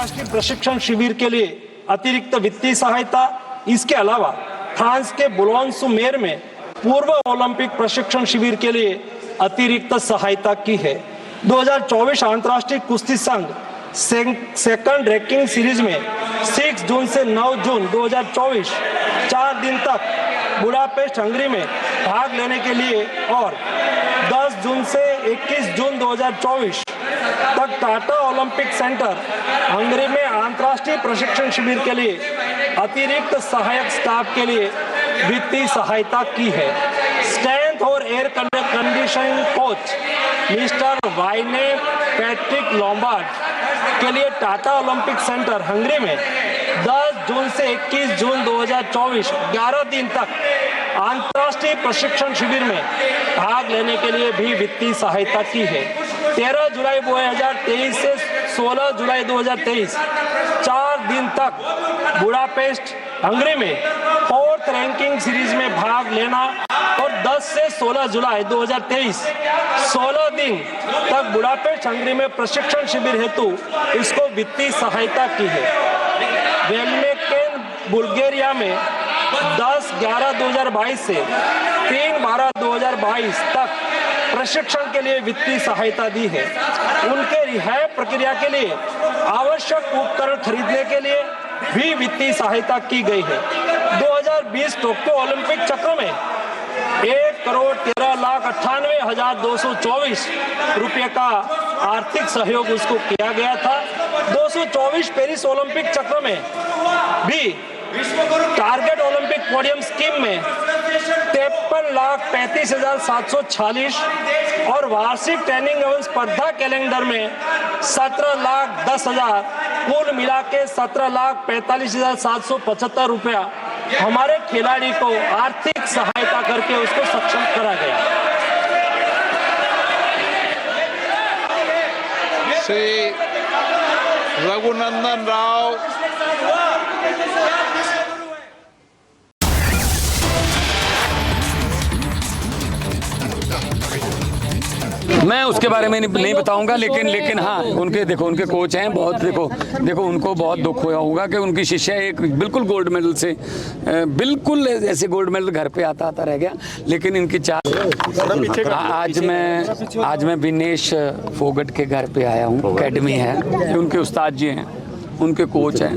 अंतर्राष्ट्रीय प्रशिक्षण शिविर के लिए अतिरिक्त वित्तीय सहायता। इसके अलावा फ्रांस के बुलोन-sur-mer में पूर्व ओलंपिक प्रशिक्षण शिविर के लिए अतिरिक्त सहायता की है। 2024 अंतर्राष्ट्रीय कुश्ती संघ सेकंड रैंकिंग सीरीज में 6 जून से 9 जून 2024 4 दिन तक बुडापेस्ट हंगरी में भाग लेने के लिए और 10 जून से 21 जून 2024 तक टाटा ओलंपिक सेंटर हंगरी में अंतर्राष्ट्रीय प्रशिक्षण शिविर के लिए अतिरिक्त सहायक स्टाफ के लिए वित्तीय सहायता की है। स्ट्रेंथ और air conditioning coach mister Wayne Patrick Lombard के लिए टाटा ओलंपिक सेंटर हंगरी में 10 जून से 21 जून 2024 11 दिन तक अंतर्राष्ट्रीय प्रशिक्षण शिविर में भाग लेने के लिए भी वित्तीय सहायता की है। 13 जुलाई 2023 से 16 जुलाई 2023 4 दिन तक बुडापेस्ट हंगरी में 4th रैंकिंग सीरीज में भाग लेना और 10 से 16 जुलाई 2023 16 दिन तक बुडापेस्ट हंगरी में प्रशिक्षण शिविर हेतु इसको वित्तीय सहायता की है। वेलमेकेन बुल्गारिया में 10/11/2022 से 3/12/2022 तक प्रशिक्षण के लिए वित्तीय सहायता दी है। उनके रिहाई प्रक्रिया के लिए आवश्यक उपकरण खरीदने के लिए भी वित्तीय सहायता की गई है। 2020 टोक्यो ओलंपिक चक्र में 1,13,98,224 रुपये का आर्थिक सहयोग उसको किया गया था। 224 पेरिस ओलंपिक चक्र में भी टारगेट ओलंपिक पोडियम स्कीम में 53,35,746 और वार्षिक ट्रेनिंग एवं स्पर्धा कैलेंडर में 17,10,000 कुल मिला के 17,45,775 रुपया हमारे खिलाड़ी को आर्थिक सहायता करके उसको सक्षम करा गया। श्री रघुनंदन राव मैं उसके बारे में नहीं बताऊंगा, लेकिन हाँ उनके उनके कोच हैं बहुत। देखो उनको बहुत दुख हुआ होगा कि उनकी शिष्या एक बिल्कुल गोल्ड मेडल से बिल्कुल ऐसे गोल्ड मेडल घर पे आता रह गया। लेकिन इनकी आज मैं विनेश फोगट के घर पे आया हूँ। एकेडमी है, उनके उस्ताद जी हैं, उनके कोच हैं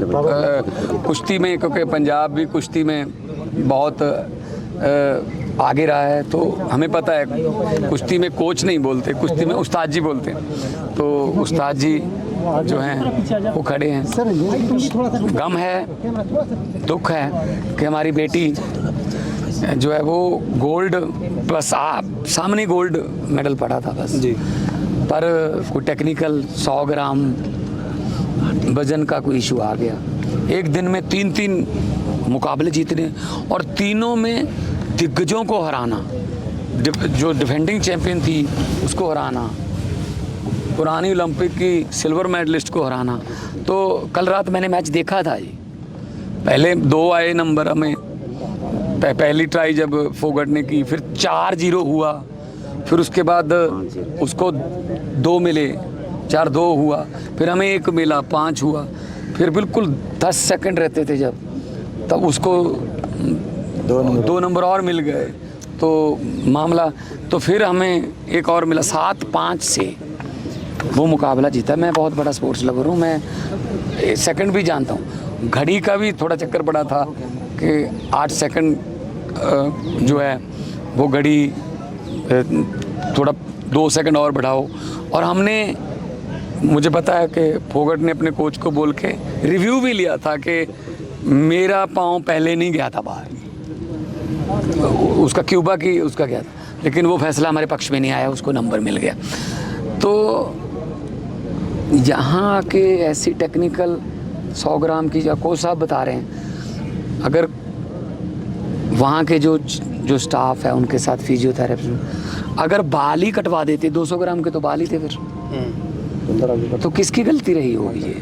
कुश्ती में, क्योंकि पंजाब भी कुश्ती में बहुत आगे रहा है। तो हमें पता है कुश्ती में कोच नहीं बोलते, कुश्ती में उस्ताद जी बोलते हैं। तो उस्ताद जी जो हैं वो खड़े हैं। गम है, दुख है कि हमारी बेटी जो है वो गोल्ड बस सामने गोल्ड मेडल पड़ा था बस जी, पर कोई टेक्निकल 100 ग्राम वजन का कोई इशू आ गया। एक दिन में 3 मुकाबले जीतने और तीनों में दिग्गजों को हराना, जो डिफेंडिंग चैंपियन थी उसको हराना, पुरानी ओलंपिक की सिल्वर मेडलिस्ट को हराना। तो कल रात मैंने मैच देखा था जी। पहले 2 आए नंबर हमें, पहली ट्राई जब फोगट ने की, फिर 4-0 हुआ, फिर उसके बाद उसको 2 मिले, 4-2 हुआ, फिर हमें 1 मिला, 5 हुआ, फिर बिल्कुल 10 सेकंड रहते थे जब, तब उसको 2 नंबर और मिल गए तो मामला, तो फिर हमें 1 और मिला, 7-5 से वो मुकाबला जीता। मैं बहुत बड़ा स्पोर्ट्स लवर हूँ, मैं सेकंड भी जानता हूँ। घड़ी का भी थोड़ा चक्कर पड़ा था कि 8 सेकंड जो है वो घड़ी थोड़ा 2 सेकंड और बढ़ाओ। और हमने, मुझे पता है कि फोगट ने अपने कोच को बोल के रिव्यू भी लिया था कि मेरा पाँव पहले नहीं गया था बाहर, उसका क्यूबा की उसका क्या था, लेकिन वो फैसला हमारे पक्ष में नहीं आया, उसको नंबर मिल गया। तो यहाँ के ऐसी टेक्निकल 100 ग्राम की जो कोच साहब बता रहे हैं, अगर वहाँ के जो स्टाफ है उनके साथ फिजियोथेरेपी, अगर बाल ही कटवा देते 200 ग्राम के, तो बाल ही थे फिर, तो किसकी गलती रही होगी ये?